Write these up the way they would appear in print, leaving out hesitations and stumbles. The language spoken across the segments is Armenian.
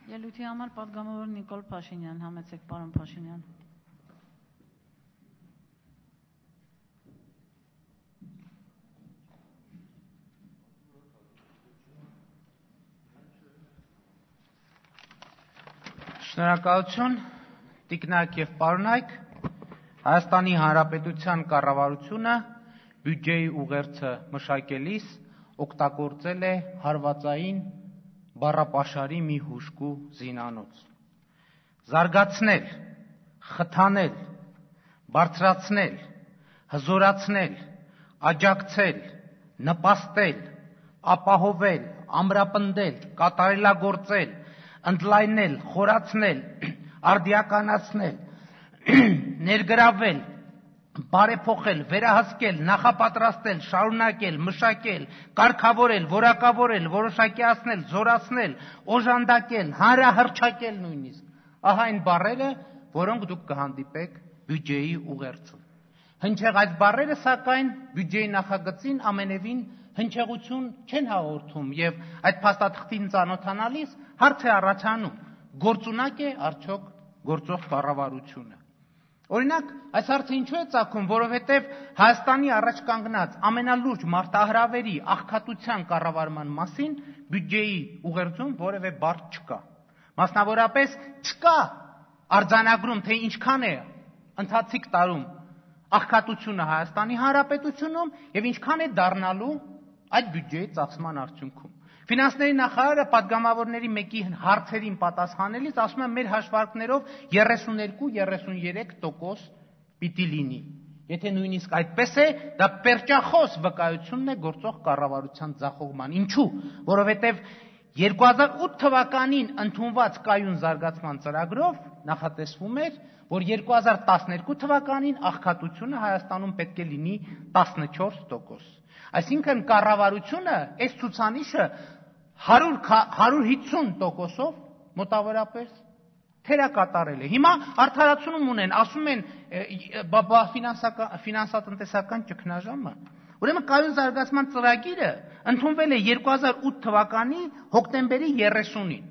Ելույթի համար պատգամավոր Նիկոլ Փաշինյան, համեցեք պարոն Փաշինյան։ Շնորհակալություն, տիկնայք եւ պարոնայք, Հայաստանի Հանրապետության կառավարությունը բյուջեի ուղերձը մշակելիս օգտագործել է հարվածային բառապաշարի մի հուժկու զինանոց։ Զարգացնել, խթանել, բարձրացնել, հզորացնել, աջակցել, նպաստել, ապահովել, ամրապնդել, կատարելագործել, ընդլայնել, խորացնել, արդիականացնել, ներգրավել, բարեփոխել, վերահսկել, նախապատրաստել, շարունակել, մշակել, կարգավորել, որակավորել, որոշակիացնել, զորացնել, օժանդակել, հանրահռչակել նույնիսկ։ Ահա այն բառերը, որոնք դուք կհանդիպեք բյուջեի ուղերձում։ Հնչեղ այս բառերը, սակայն, բյուջեի նախագծին ամենևին հնչեղություն չեն հաղորդում եւ այդ փաստաթղթին ծանոթանալիս հարց է առաջանում. գործունակ է արդյոք գործող կառավարությունը։ Օրինակ, այս հարցը ինչու է ծագում, որովհետև Հայաստանի առաջ կանգնած ամենալուրջ մարտահրավերի աղքատության կառավարման մասին բյուջեի ուղերձում որևէ բառ չկա։ Մասնավորապես չկա արձանագրում, թե ինչքան է ընթացիկ տարում աղքատությունը Հայաստանի Հանրապետությունում եւ ինչքան է դառնալու այդ բյուջեի ծախսման արդյունքում։ Ֆինանսների նախարարը պատգամավորների մեկի հարցերին պատասխանելիս ասում է, մեր հաշվարկներով 32-33% պիտի լինի։ Եթե նույնիսկ այդպես է, դա պերճախոս վկայությունն է գործող կառավարության ձախողման։ Ինչու՞, որովհետև 2008 թվականին ընդունված կայուն զարգացման ծրագրով նախատեսվում էր, որ 2012 թվականին աղքատությունը Հայաստանում պետք է լինի 14%։ Այսինքն կառավարությունը այս ցուցանիշը 150%-ով մոտավորապես թերակատարել է։ Հիմա արդարացում ունեն, ասում են ֆինանսատնտեսական ճգնաժամը։ Ուրեմն կայուն զարգացման ծրագիրը ընդունվել է 2008 թվականի հոկտեմբերի 30-ին։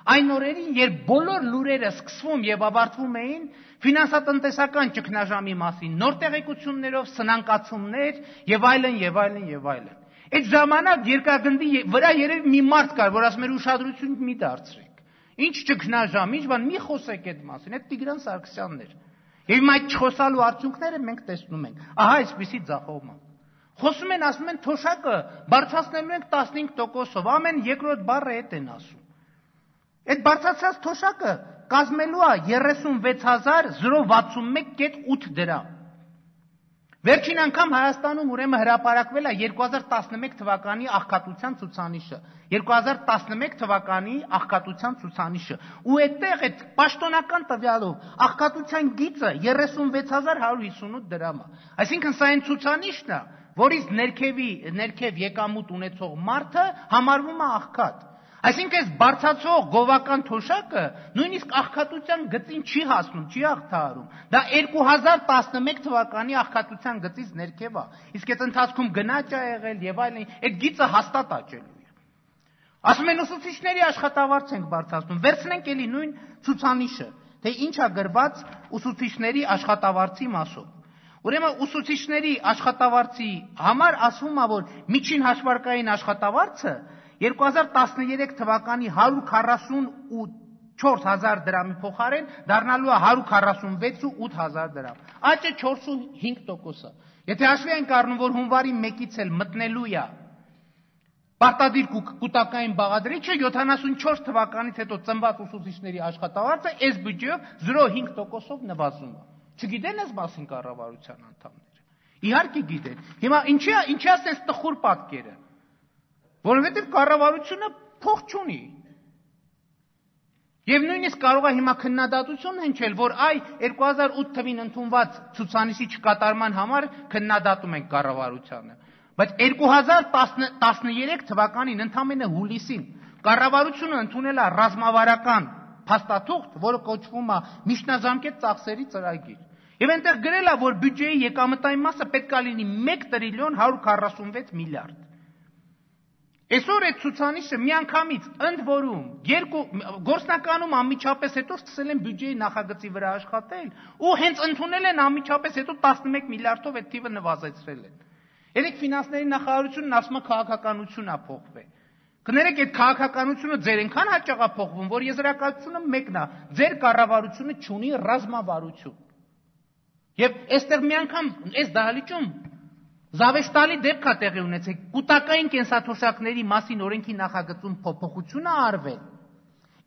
Այն օրերին, երբ բոլոր լուրերը սկսվում եւ ավարտվում էին ֆինանսատնտեսական ճգնաժամի մասին, նոր տեղեկություններով, սնանկացումներ եւ այլն եւ այլն եւ այլն։ Այդ ժամանակ երկրագնդի վրա երևի մի մարդ կար, որ ասում էր ուշադրություն մի դարձրեք։ Ինչ ճգնաժամ, ինչ բան, մի խոսեք այդ մասին, այդ Տիգրան Սարգսյանն էր։ Եվ հիմա այդ չխոսալու արդյունքները մենք տեսնում ենք։ Ահա այսպիսի ձախողման։ Խոսում են, ասում են թոշակը բարձրացնելու ենք 15%-ով, ամեն երկրորդ բառը այդ են ասում։ Այդ բարձրացած թոշակը կազմելու է 36,061.8 դրամ։ Վերջին անգամ Հայաստանում ուրեմն հրապարակվել է 2011 թվականի աղքատության ցուցանիշը, 2011 թվականի աղքատության ցուցանիշը, ու այդտեղ այդ պաշտոնական տվյալով աղքատության գիծը 36,158 դրամ է։ Այսինքն սա այն ցուցանիշն է, որից ներքև եկամուտ ունեցող մարդը համարվում է աղքատ։ Այսինքն այս բարձրացող գովական թոշակը նույնիսկ աղքատության գծին չի հասնում, չի հաղթահարում։ Դա 2011 թվականի աղքատության գծից ներքև է։ Իսկ այդ ընթացքում գնաճ է եղել եւ այլն, այդ գիծը հաստատ աճելու է։ Ասում են ուսուցիչների աշխատավարձ ենք բարձրացնում, վերցնենք էլի նույն ցուցանիշը, թե ինչ է գրված ուսուցիչների աշխատավարձի մասով։ Ուրեմն ուսուցիչների աշխատավարձի համար ասվում է, որ միջին հաշվարկային աշխատավարձը 2013 թվականի 144,000 դրամի փոխարեն դառնալու է 146,800 դրամ։ Աճը 4.5%-ը։ Եթե հաշվի ենք առնում, որ հունվարի 1-ից էլ մտնելու է պարտադիր կուտակային բաղադրիչը, 74 թվականից հետո ծնված ուսուցիչների աշխատավարձը այս բյուջեով 0.5%-ով նվազում է։ Չգիտեն այս մասին կառավարության անդամները։ Իհարկե գիտեն։ Հիմա ինչի է ասես տխուր պատկերը։ Որովհետև կառավարությունը փող չունի։ Եվ նույնիսկ կարող է հիմա քննադատություն հնչել, որ 2008 թվին ընդունված ցուցանիշի չկատարման համար քննադատում ենք կառավարությանը։ Բայց 2013 թվականին ընդամենը հուլիսին կառավարությունը ընդունել է ռազմավարական փաստաթուղթ, որը կոչվում է միջնաժամկետ ծախսերի ծրագիր։ Եվ այնտեղ գրել է, որ բյուջեի եկամտային մասը պետք է լինի 1 տրիլիոն 146 միլիարդ։ Այսօր այդ ցուցանիշը միանգամից ընդ որում գործնականում անմիջապես հետո սկսել են բյուջեի նախագծի վրա աշխատել ու հենց ընդունել են անմիջապես հետո 11 միլիարդով այդ թիվը նվազեցրել են։ Երեք ֆինանսների նախարարությունն ասում է քաղաքականությունն է փոխվել։ Կներեք այդ քաղաքականությունը ձեր այնքան հաճախ է փոխվում, որ եզրակացությունը մեկն է, ձեր կառավարությունը չունի ռազմավարություն։ Եվ այստեղ մի անգամ այս դահլիճում զավեշտալի դեպք է տեղի ունեցել, կուտակային կենսաթոշակների մասին օրենքի նախագծում փոփոխություն է արվել։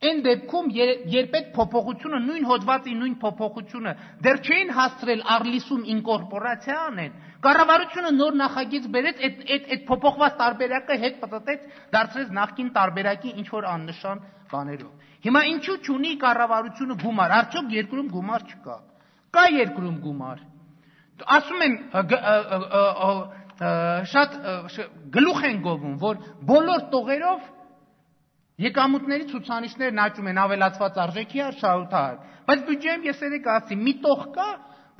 Այն դեպքում, երբ այդ փոփոխությունը նույն հոդվածի նույն փոփոխությունը դեռ չէին հասցրել Արլիսում ինկորպորացիա անեն, կառավարությունը նոր նախագիծ բերեց, այդ փոփոխված տարբերակը հետ պտտեց, դարձրեց նախկին տարբերակի ինչ որ աննշան բաներով։ Հիմա ինչու չունի կառավարությունը գումար, արդյոք երկրում գումար չկա։ Կա երկրում գումար։ Ասում են շատ գլուխ են գովում, որ բոլոր տողերով եկամուտների ցուցանիշներն աճում են ավելացված արժեքի շահութար, բայց բյուջեում ես երեք ասացի, մի տող կա,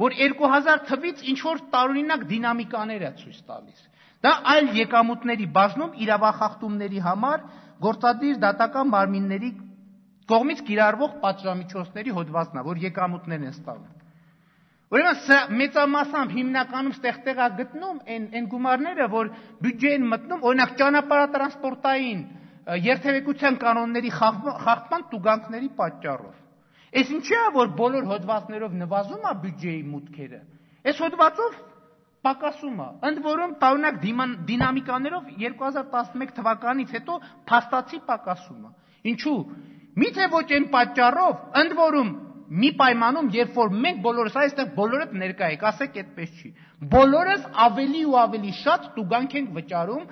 որ 2000 թվից ինչ որ տարօրինակ դինամիկաներ է ցույց տալիս։ Դա այլ եկամուտների բաժնում իրավախախտումների համար գործադիր դատական մարմինների կողմից կիրառվող պատժամիջոցների հոդվածն է, որ եկամուտներ են ստանում։ Ուրեմն սա մեծամասամբ հիմնականում ստեղ է գտնում այն գումարները, որ բյուջե են մտնում, օրինակ ճանապարհատրանսպորտային երթևեկության կանոնների խախտման տուգանքների պատճառով։ Այս ինչի է, որ բոլոր հոդվածներով նվազում է բյուջեի մուտքերը։ Այս հոդվածով պակասում է։ Ընդ որում տարօրինակ դինամիկաներով 2011 թվականից հետո փաստացի պակասում է։ Ինչու՞։ Միթե ոչ այն պատճառով, ընդ որում մի պայմանում, երբ որ մենք բոլորս այստեղ բոլորդ ներկա եք, ասեք այդպես չի։ Բոլորս ավելի ու ավելի շատ տուգանք ենք վճարում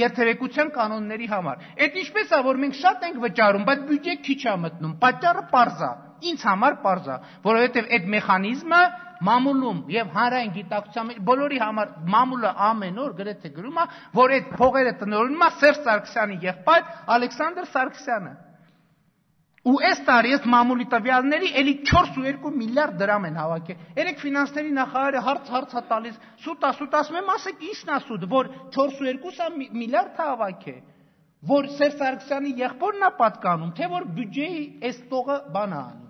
երթևեկության կանոնների համար։ Այդ ինչպես է, որ մենք շատ ենք վճարում, բայց բյուջե քիչ է մտնում։ Պատճառը պարզ է, ինձ համար պարզ է, որովհետև այդ մեխանիզմը մամուլում եւ հանրային գիտակցության բոլորի համար մամուլը ամեն օր գրեթե գրում է, որ այդ փողերը տնօրինում է Սերժ Սարգսյանի եղբայր Ալեքսանդր Սարգսյանը։ Ու այս տարի այս մամուլի տվյալների էլի 4.2 միլիարդ դրամ են հավաքել։ Երեք ֆինանսների նախարարը հարց է տալիս, սուտ ասում եմ, ասեք ինչն է սուտ, որ 4.2 միլիարդ հավաքել, որ Սերժ Սարգսյանի եղբորն է պատկանում, թե որ բյուջեի այս տողը բան է անում,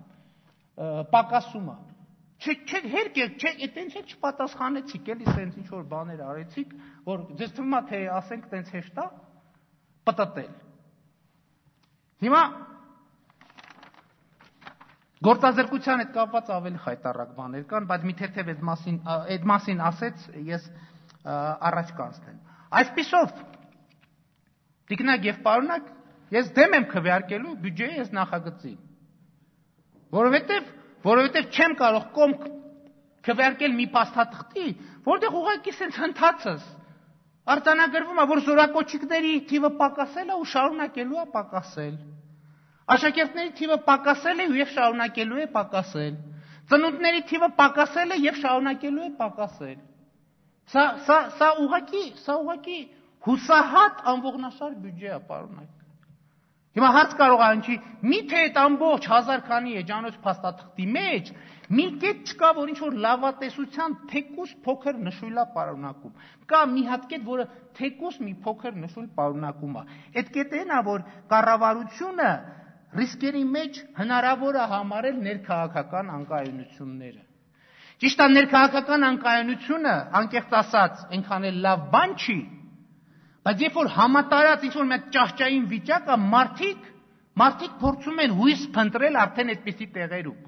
պակասում է։ Այտենց էլ չպատասխանեցիք, էլի սենց ինչ որ բաներ արեցիք, որ ձեզ թվում է, թե ասենք տենց հեշտ է պտտել։ Հիմա գործազրկության հետ կապված ավելի խայտառակ բաներ կան, բայց մի թեթև այդ մասին ասեց, ես առաջ կանցնեմ։ Այսպիսով, տիկնակ եւ պարոնակ, ես դեմ եմ քվեարկելու բյուջեի այս նախագծին։ Որովհետև չեմ կարող կողմ քվեարկել մի փաստաթղթի, որտեղ ուղղակի սենց հնդածս արձանագրվում է, որ զորակոչիկների թիվը պակասել է ու շարունակելու է պակասել։ Աշակերտների թիվը պակասել է եւ շարունակելու է պակասել։ Ծնունդների թիվը պակասել է եւ շարունակելու է պակասել։ Սա ուղղակի հուսահատ անողնաշար բյուջե է, պարոնակ։ Հիմա հարց կարող անջի, միթե այդ ամբողջ 1000 քանի էջանոց փաստաթղթի մեջ մի կետ չկա, որ ինչ որ լավատեսության թեկուս փոքր նշույլ է պարունակում։ Կա մի հատ կետ, որը թեկուս մի փոքր նշույլ պարունակում է։ Այդ կետն է, որ կառավարությունը ռիսկերի մեջ հնարավոր է համարել ներքաղաքական անկայունությունները։ Ճիշտ է, ներքաղաքական անկայունությունը, անկեղծ ասած, այնքան էլ լավ բան չի, բայց երբ որ համատարած ինչ-որ մեկ ճահճային վիճակ է, մարդիկ փորձում են հույս փնտրել արդեն այդպիսի տեղերում։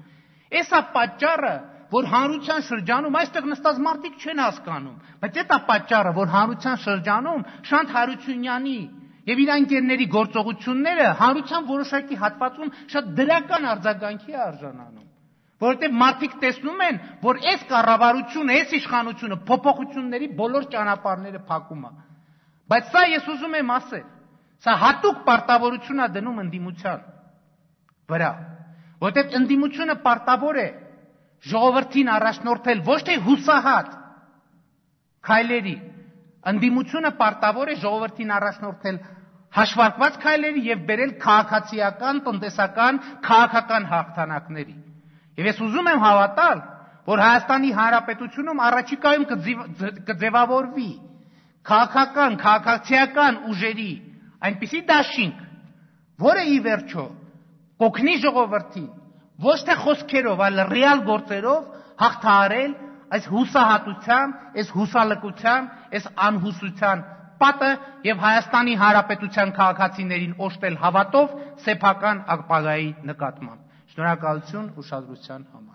Էս է պատճառը, որ հանրության շրջանում այստեղ նստած մարդիկ չեն հասկանում, բայց այդ է պատճառը, որ հանրության շրջանում Շանթ Հարությունյանի եւ իր ընկերների գործողությունները հանրության որոշակի հատվածում շատ դրական արձագանքի է արժանանում, որովհետեւ մարդիկ տեսնում են, որ այս կառավարությունը, այս իշխանությունը փոփոխությունների բոլոր ճանապարհները փակում է։ Բայց սա ես ուզում եմ ասել, սա հատուկ պարտավորություն է դնում ընդդիմության վրա, որովհետեւ ընդդիմությունը պարտավոր է ժողովրդին առաջնորդել ոչ թե հուսահատ քայլերի, ընդդիմությունը պարտավոր է ժողովրդին առաջնորդել հաշվարկված քայլերի եւ բերել քաղաքացիական, տնտեսական, քաղաքական հաղթանակների։ Եվ ես ուզում եմ հավատալ, որ Հայաստանի Հանրապետությունում առաջիկայում կձևավորվի քաղաքական, քաղաքացիական ուժերի այնպիսի դաշինք, որը ի վերջո կօգնի ժողովրդին ոչ թե խոսքերով, այլ ռեալ գործերով հաղթահարել այս հուսահատության, այս հուսալքության, այս անհուսության պատը եւ Հայաստանի Հանրապետության քաղաքացիներին օժտել հավատով սեփական ապագայի նկատմամբ։ Շնորհակալություն ուշադրության համար։